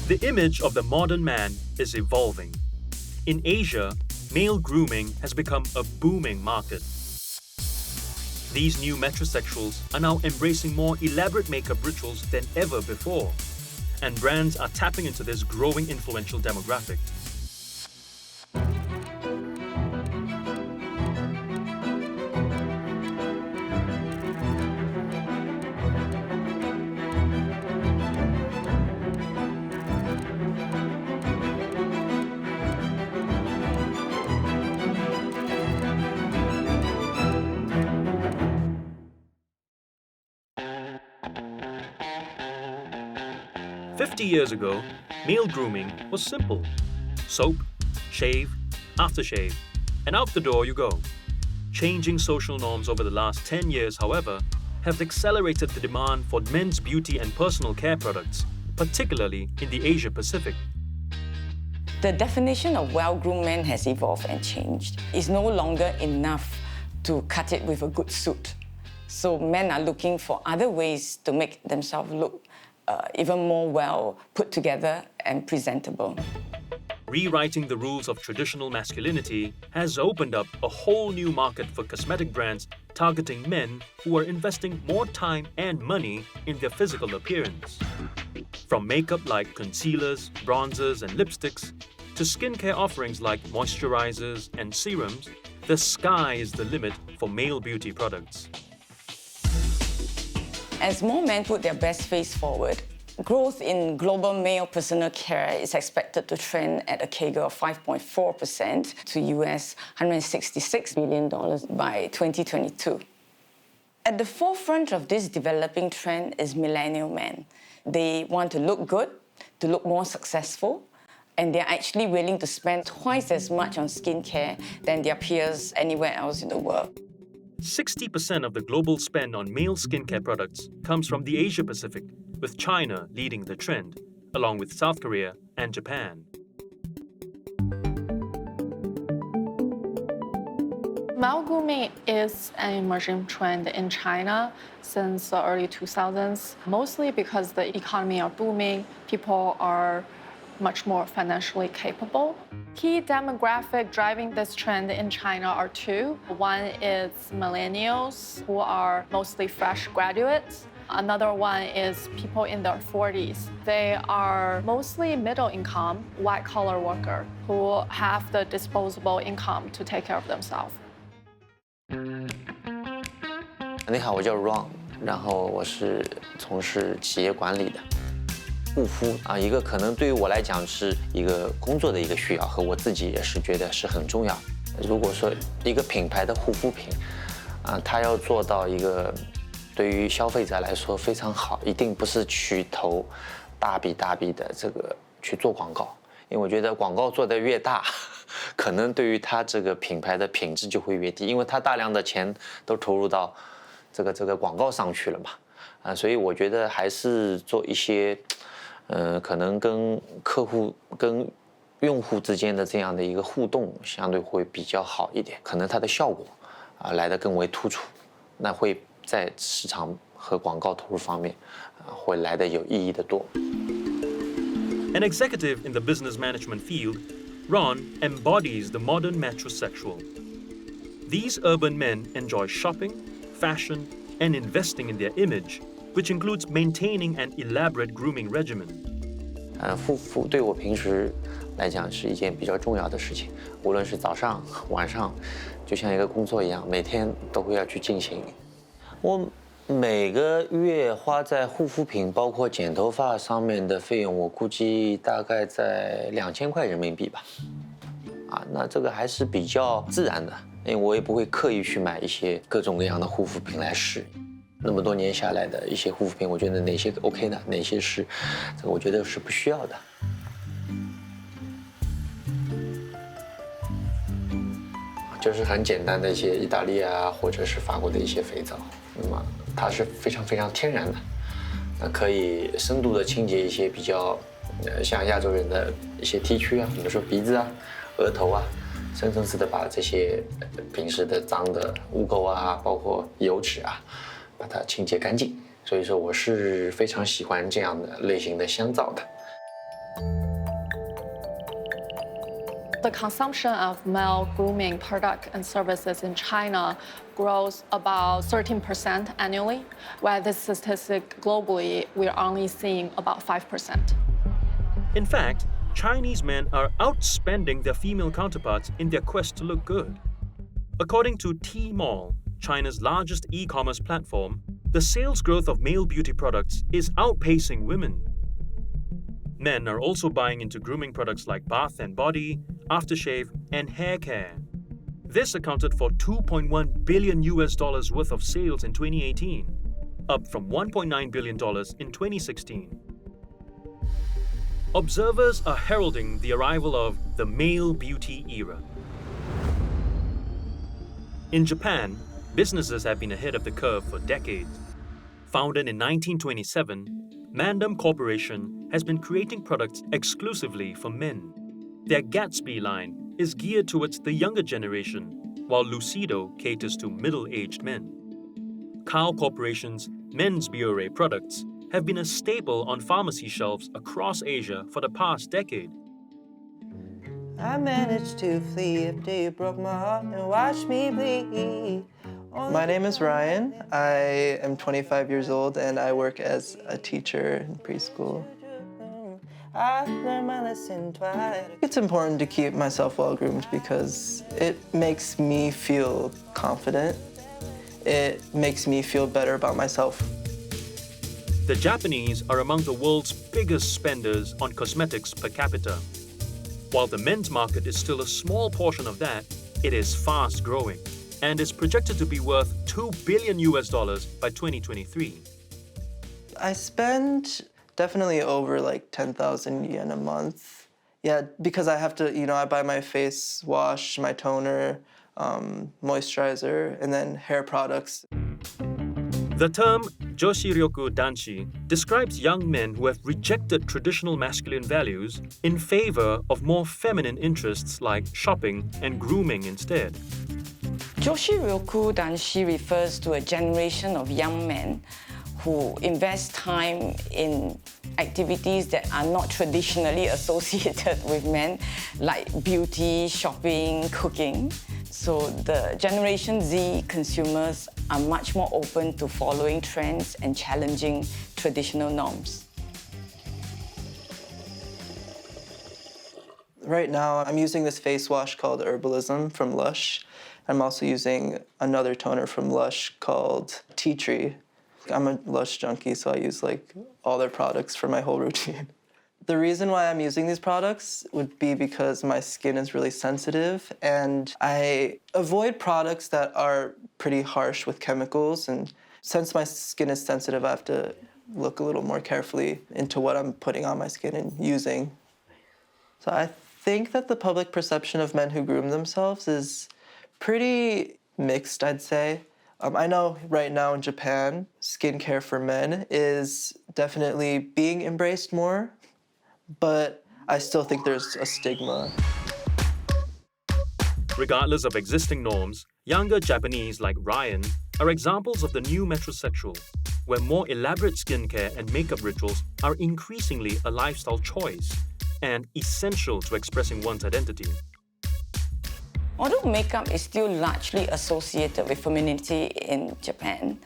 The image of the modern man is evolving. In Asia, male grooming has become a booming market. These new metrosexuals are now embracing more elaborate makeup rituals than ever before, and brands are tapping into this growing influential demographic. "50 years ago, male grooming was simple. Soap, shave, aftershave, and out the door you go. Changing social norms over the last 10 years, however, have accelerated the demand for men's beauty and personal care products, particularly in the Asia Pacific. The definition of well-groomed men has evolved and changed. It's no longer enough to cut it with a good suit. So men are looking for other ways to make themselves look even more well put together and presentable. Rewriting the rules of traditional masculinity has opened up a whole new market for cosmetic brands targeting men who are investing more time and money in their physical appearance. From makeup like concealers, bronzers, and lipsticks, to skincare offerings like moisturizers and serums, the sky is the limit for male beauty products. As more men put their best face forward, growth in global male personal care is expected to trend at a CAGR of 5.4% to US $166 billion by 2022. At the forefront of this developing trend is millennial men. They want to look good, to look more successful, and they're actually willing to spend twice as much on skincare than their peers anywhere else in the world. 60% of the global spend on male skincare products comes from the Asia Pacific, with China leading the trend, along with South Korea and Japan. Male grooming is an emerging trend in China since the early 2000s, mostly because the economy are booming, people are much more financially capable. Key demographic driving this trend in China are two. One is millennials, who are mostly fresh graduates. Another one is people in their 40s. They are mostly middle income, white-collar worker who have the disposable income to take care of themselves. 你好，我叫 Ron， 然后我是从事企业管理的。护肤啊，一个可能对于我来讲是一个工作的一个需要，和我自己也是觉得是很重要。如果说一个品牌的护肤品，它要做到一个对于消费者来说非常好，一定不是去投大笔的这个去做广告，因为我觉得广告做得越大，可能对于它这个品牌的品质就会越低，因为它大量的钱都投入到这个广告上去了嘛，所以我觉得还是做一些。可能跟客户、跟用户之间的这样的一个互动，相对会比较好一点，可能它的效果来得更为突出，那会在市场和广告投入方面会来得有意义的多。An executive in the business management field, Ron embodies the modern metrosexual. These urban men enjoy shopping, fashion, and investing in their image, which includes maintaining an elaborate grooming regimen. 护肤对我平时来讲是一件比较重要的事情，无论是早上、晚上，就像一个工作一样，每天都会要去进行。我每个月花在护肤品，包括剪头发上面的费用，我估计大概在2000块人民币吧。那这个还是比较自然的，因为我也不会刻意去买一些各种各样的护肤品来试。那么多年下来的一些护肤品，我觉得哪些 OK 的，哪些是这个我觉得是不需要的。就是很简单的一些意大利或者是法国的一些肥皂，那么它是非常天然的，那可以深度的清洁一些比较像亚洲人的一些 T 区比如说鼻子额头深层次的把这些平时的脏的污垢包括油脂把它清洁干净，所以说我是非常喜欢这样的类型的香皂的。The consumption of male grooming products and services in China grows about 13% annually, while this statistic globally, we're only seeing about 5%. In fact, Chinese men are outspending their female counterparts in their quest to look good. According to Tmall, China's largest e-commerce platform, the sales growth of male beauty products is outpacing women. Men are also buying into grooming products like bath and body, aftershave, and hair care. This accounted for $2.1 billion worth of sales in 2018, up from $1.9 billion in 2016. Observers are heralding the arrival of the male beauty era. In Japan, businesses have been ahead of the curve for decades. Founded in 1927, Mandam Corporation has been creating products exclusively for men. Their Gatsby line is geared towards the younger generation, while Lucido caters to middle-aged men. Kao Corporation's men's Biore products have been a staple on pharmacy shelves across Asia for the past decade. I managed to flee after you broke my heart and watched me bleed. My name is Ryan. I am 25 years old and I work as a teacher in preschool. I learned my lesson twice. It's important to keep myself well groomed because it makes me feel confident. It makes me feel better about myself. The Japanese are among the world's biggest spenders on cosmetics per capita. While the men's market is still a small portion of that, it is fast growing and is projected to be worth $2 billion by 2023. I spend definitely over like 10,000 yen a month. Yeah, because I have to, I buy my face wash, my toner, moisturizer, and then hair products. The term Joshiryoku Danshi describes young men who have rejected traditional masculine values in favor of more feminine interests like shopping and grooming instead. Joshiryoku Danshi refers to a generation of young men who invest time in activities that are not traditionally associated with men, like beauty, shopping, cooking. So the Generation Z consumers are much more open to following trends and challenging traditional norms. Right now, I'm using this face wash called Herbalism from Lush. I'm also using another toner from Lush called Tea Tree. I'm a Lush junkie, so I use all their products for my whole routine. The reason why I'm using these products would be because my skin is really sensitive and I avoid products that are pretty harsh with chemicals. And since my skin is sensitive, I have to look a little more carefully into what I'm putting on my skin and using. So I think that the public perception of men who groom themselves is pretty mixed, I'd say. I know right now in Japan, skincare for men is definitely being embraced more, but I still think there's a stigma. Regardless of existing norms, younger Japanese like Ryan are examples of the new metrosexual, where more elaborate skincare and makeup rituals are increasingly a lifestyle choice and essential to expressing one's identity. Although makeup is still largely associated with femininity in Japan,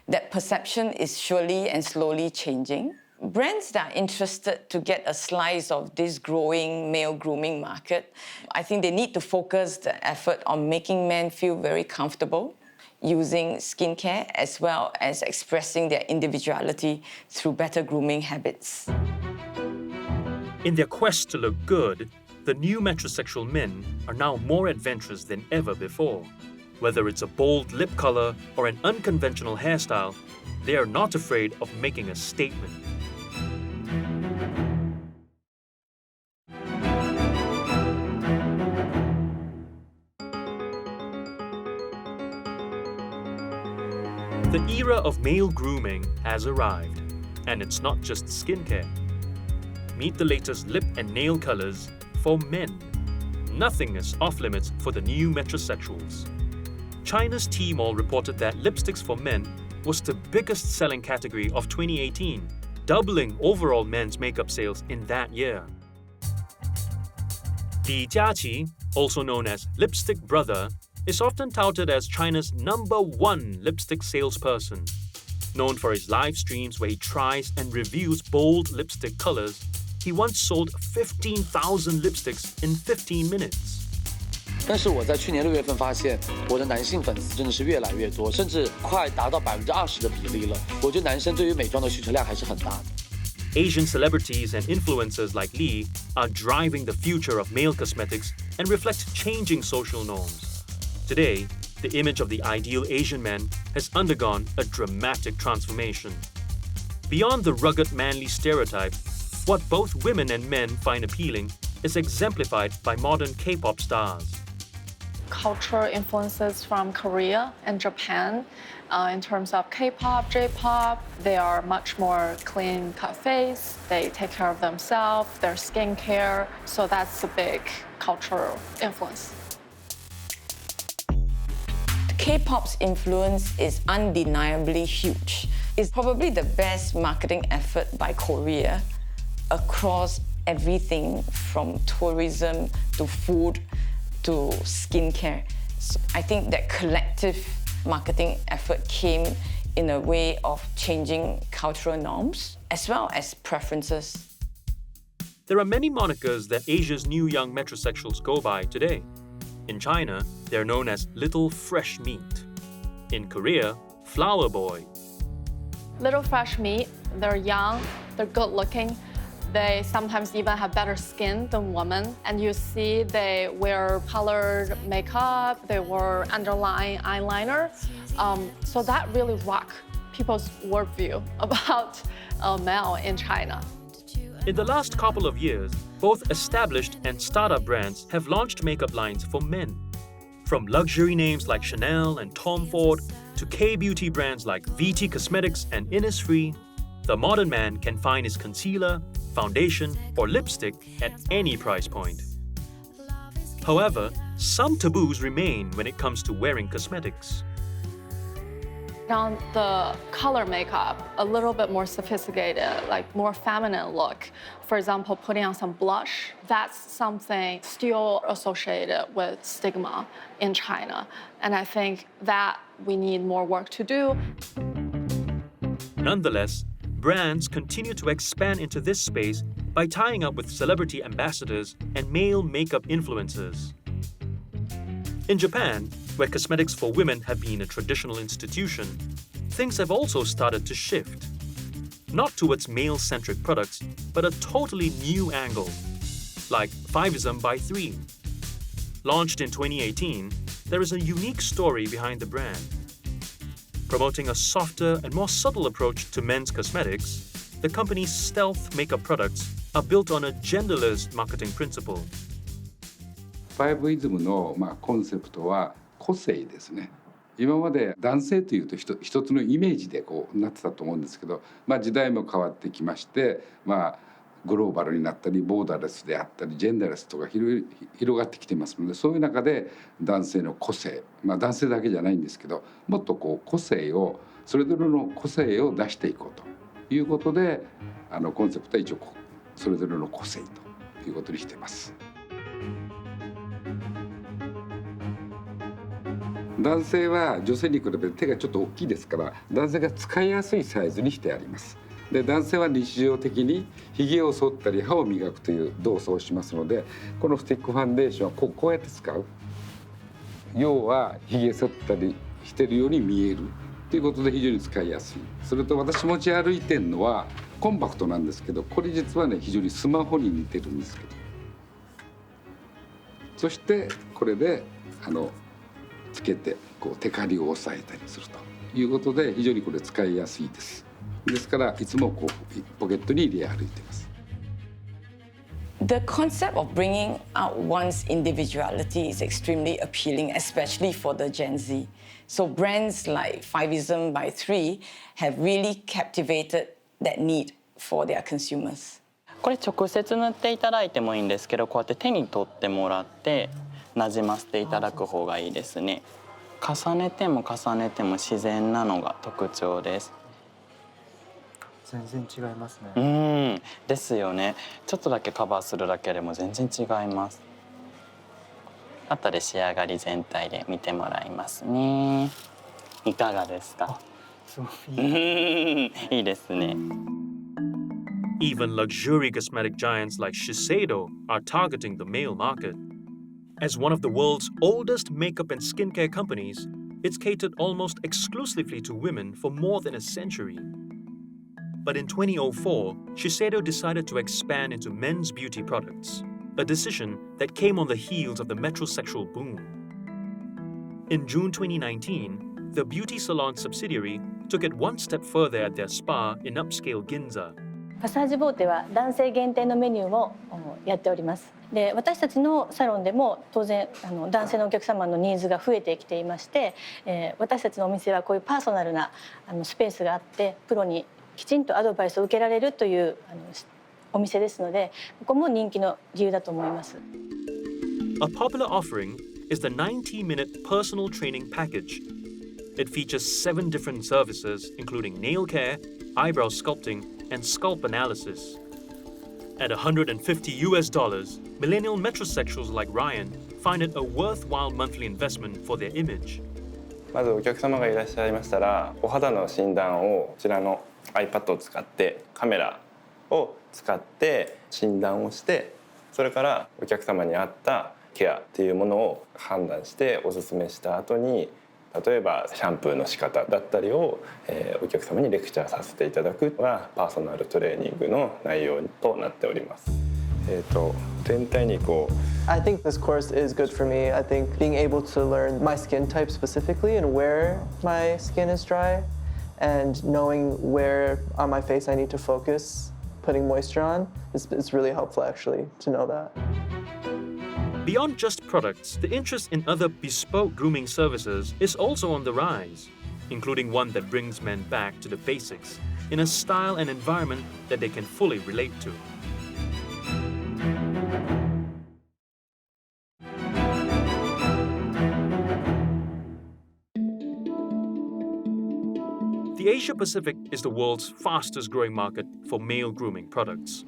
that perception is surely and slowly changing. Brands that are interested to get a slice of this growing male grooming market, I think they need to focus the effort on making men feel very comfortable using skincare as well as expressing their individuality through better grooming habits. In their quest to look good, the new metrosexual men are now more adventurous than ever before. Whether it's a bold lip color or an unconventional hairstyle, they are not afraid of making a statement. The era of male grooming has arrived, and it's not just skincare. Meet the latest lip and nail colors for men. Nothing is off-limits for the new metrosexuals. China's Tmall reported that lipsticks for men was the biggest selling category of 2018, doubling overall men's makeup sales in that year. Li Jiaqi, also known as Lipstick Brother, is often touted as China's #1 lipstick salesperson. Known for his live streams where he tries and reviews bold lipstick colors, he once sold 15,000 lipsticks in 15 minutes. 但是我在去年6月份发现，我的男性粉丝真的是越来越多，甚至快达到20%的比例了。我觉得男生对于美妆的需求量还是很大的。Asian celebrities and influencers like Li are driving the future of male cosmetics and reflect changing social norms. Today, the image of the ideal Asian man has undergone a dramatic transformation. Beyond the rugged manly stereotype, what both women and men find appealing is exemplified by modern K-pop stars. Cultural influences from Korea and Japan. In terms of K-pop, J-pop, they are much more clean-cut face. They take care of themselves, their skincare. So that's a big cultural influence. K-pop's influence is undeniably huge. It's probably the best marketing effort by Korea across everything from tourism to food to skincare. So I think that collective marketing effort came in a way of changing cultural norms as well as preferences. There are many monikers that Asia's new young metrosexuals go by today. In China, they're known as Little Fresh Meat. In Korea, Flower Boy. Little fresh meat, they're young, they're good looking. They sometimes even have better skin than women. And you see they wear colored makeup, they wear underlying eyeliner. So that really rock people's worldview about a male in China. In the last couple of years, both established and startup brands have launched makeup lines for men. From luxury names like Chanel and Tom Ford to K-beauty brands like VT Cosmetics and Innisfree, the modern man can find his concealer, foundation, or lipstick at any price point. However, some taboos remain when it comes to wearing cosmetics. On the color makeup, a little bit more sophisticated, like more feminine look. For example, putting on some blush, that's something still associated with stigma in China. And I think that we need more work to do. Nonetheless, brands continue to expand into this space by tying up with celebrity ambassadors and male makeup influencers. In Japan, where cosmetics for women have been a traditional institution, things have also started to shift. Not towards male-centric products, but a totally new angle, like 5ism by 3. Launched in 2018, there is a unique story behind the brand. Promoting a softer and more subtle approach to men's cosmetics, the company's stealth makeup products are built on a genderless marketing principle. 5ism のコンセプトは個性ですね。今まで男性というと一つのイメージでなってたと思うんですけど、時代も変わってきまして、グローバルになったりボーダーレスであったりジェンダーレスとか広がってきてますので、そういう中で男性の個性、男性だけじゃないんですけど、もっと個性をそれぞれの個性を出していこうということで、コンセプトは一応それぞれの個性ということにしています。男性は女性に比べて手がちょっと大きいですから、男性が使いやすいサイズにしてあります。で、男性は日常的にひげを剃ったり歯を磨くという動作をしますので、このスティックファンデーションはこうやって使う。要はひげ剃ったりしてるように見えるということで非常に使いやすい。それと私持ち歩いてるのはコンパクトなんですけど、これ実はね非常にスマホに似てるんですけど、そしてこれでつけてテカリを抑えたりするということで非常にこれ使いやすいです。ですからいつもポケットに入れ歩いています。The concept of bringing out one's individuality is extremely appealing, especially for the Gen Z. So brands like 5ism by 3 have really captivated that need for their consumers. これ直接塗っていただいてもいいんですけど、こうやって手に取ってもらってなじませていただく方がいいですね。重ねても重ねても自然なのが特徴です。全然違いますね。ですよね。ちょっとだけカバーするだけでも全然違います。後で仕上がり全体で見てもらいますね。いかがですか？すごい。いいですね。Even luxury cosmetic giants like Shiseido are targeting the male market. As one of the world's oldest makeup and skincare companies, it's catered almost exclusively to women for more than a century. But in 2004, Shiseido decided to expand into men's beauty products, a decision that came on the heels of the Metrosexual boom. In June 2019, the beauty salon subsidiary took it one step further at their spa in upscale Ginza. マッサージボーテは男性限定のメニューもやっております。で、私たちのサロンでも当然男性のお客様のニーズが増えてきていまして、私たちのお店はこういうパーソナルなスペースがあってプロにきちんとアドバイスを受けられるというお店ですので、ここも人気の理由だと思います。A popular offering is the 90-minute personal training package. It features 7 different services, including nail care, eyebrow sculpting, and scalp analysis. At $150, millennial metrosexuals like Ryan find it a worthwhile monthly investment for their image. まずお客様がいらっしゃいましたら、お肌の診断をこちらの iPad を使ってカメラを使って診断をして、それからお客様に合ったケアっていうものを判断してお勧めした後に、例えばシャンプーの仕方だったりを、お客様にレクチャーさせていただくのがパーソナルトレーニングの内容となっております。全体にこう I think this course is good for me. I think being able to learn my skin type specifically and where my skin is dry and knowing where on my face I need to focus putting moisture on is really helpful actually to know that. Beyond just products, the interest in other bespoke grooming services is also on the rise, including one that brings men back to the basics in a style and environment that they can fully relate to. The Asia Pacific is the world's fastest growing market for male grooming products.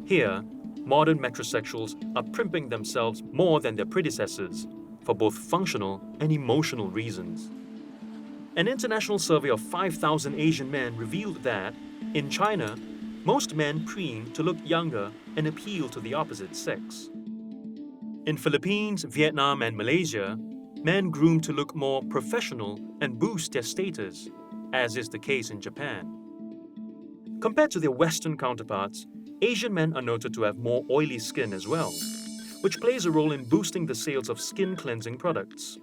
Here, modern metrosexuals are primping themselves more than their predecessors for both functional and emotional reasons. An international survey of 5,000 Asian men revealed that, in China, most men preen to look younger and appeal to the opposite sex. In Philippines, Vietnam, and Malaysia, men groom to look more professional and boost their status, as is the case in Japan. Compared to their Western counterparts, Asian men are noted to have more oily skin as well, which plays a role in boosting the sales of skin cleansing products.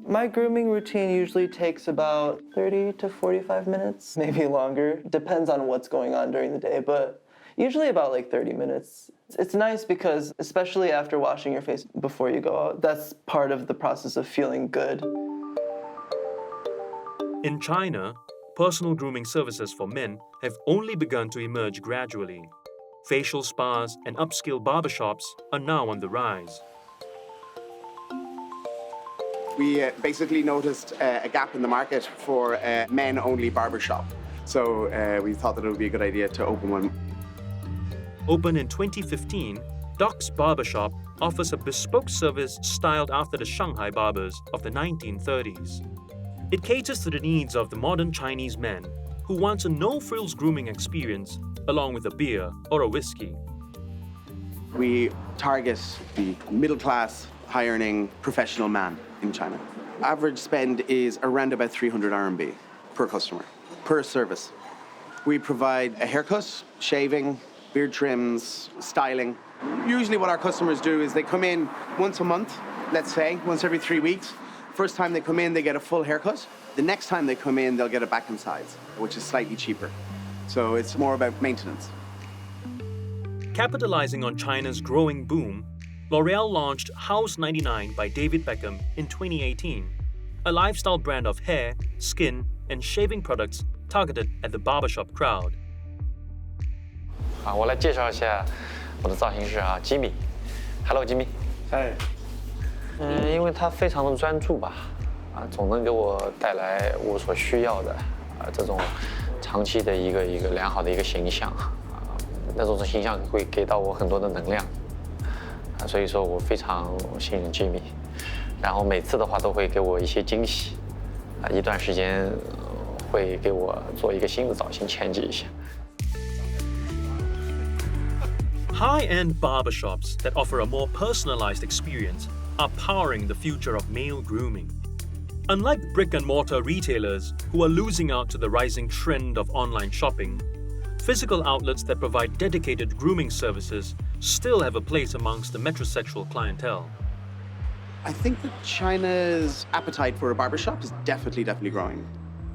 My grooming routine usually takes about 30 to 45 minutes, maybe longer. Depends on what's going on during the day, but usually about like 30 minutes. It's nice because, especially after washing your face before you go out, that's part of the process of feeling good. In China, personal grooming services for men have only begun to emerge gradually. Facial spas and upscale barbershops are now on the rise. We basically noticed a gap in the market for a men-only barbershop. So we thought that it would be a good idea to open one. Opened in 2015, Doc's Barbershop offers a bespoke service styled after the Shanghai barbers of the 1930s. It caters to the needs of the modern Chinese men who want a no-frills grooming experience along with a beer or a whiskey. We target the middle-class, high-earning professional man in China. Average spend is around about 300 RMB per customer, per service. We provide a haircut, shaving, beard trims, styling. Usually what our customers do is they come in once a month, let's say, once every 3 weeks. First time they come in, they get a full haircut. The next time they come in, they'll get a back and sides, which is slightly cheaper. So it's more about maintenance. Capitalizing on China's growing boom, L'Oreal launched House 99 by David Beckham in 2018, a lifestyle brand of hair, skin, and shaving products targeted at the barbershop crowd. 我来介绍一下我的造型师Jimmy。Hello Jimmy。嗨。因为他非常的专注吧，总能给我带来我所需要的这种长期的一个良好的一个形象，那种形象会给到我很多的能量，所以说我非常信任 Jimmy， 然后每次的话都会给我一些惊喜，一段时间会给我做一个新的造型前置一下。High-end barbershops that offer a more personalized experience are powering the future of male grooming. Unlike brick-and-mortar retailers who are losing out to the rising trend of online shopping, physical outlets that provide dedicated grooming services still have a place amongst the metrosexual clientele. I think that China's appetite for a barbershop is definitely growing.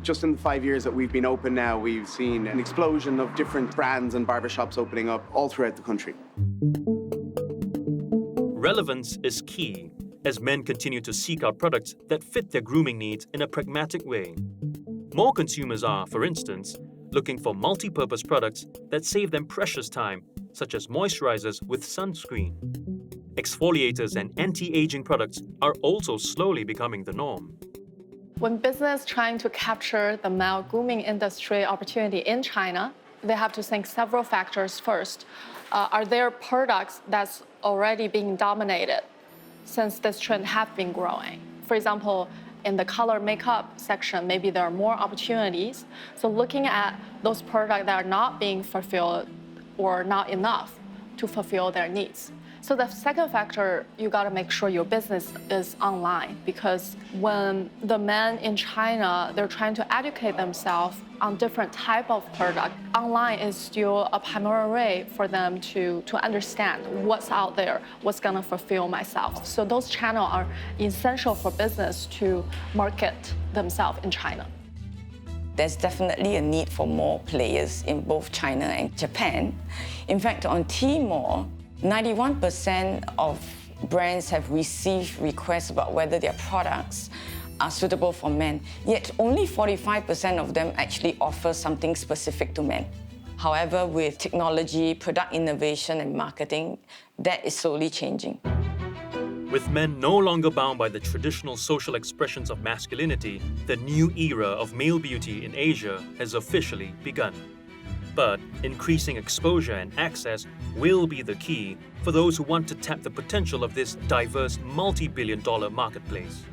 Just in the 5 years that we've been open now, we've seen an explosion of different brands and barbershops opening up all throughout the country. Relevance is key as men continue to seek out products that fit their grooming needs in a pragmatic way. More consumers are, for instance, looking for multi-purpose products that save them precious time, such as moisturizers with sunscreen. Exfoliators and anti-aging products are also slowly becoming the norm. When business trying to capture the male grooming industry opportunity in China, they have to think several factors first. Are there products that's already being dominated since this trend have been growing? For example, in the color makeup section, maybe there are more opportunities. So looking at those products that are not being fulfilled or not enough to fulfill their needs. So the second factor, you gotta make sure your business is online, because when the men in China, they're trying to educate themselves on different type of product, online is still a primary way for them to understand what's out there, what's gonna fulfill myself. So those channels are essential for business to market themselves in China. There's definitely a need for more players in both China and Japan. In fact, on Tmall, 91% of brands have received requests about whether their products are suitable for men, yet only 45% of them actually offer something specific to men. However, with technology, product innovation, and marketing, that is slowly changing. With men no longer bound by the traditional social expressions of masculinity, the new era of male beauty in Asia has officially begun. But increasing exposure and access will be the key for those who want to tap the potential of this diverse multi-billion-dollar marketplace.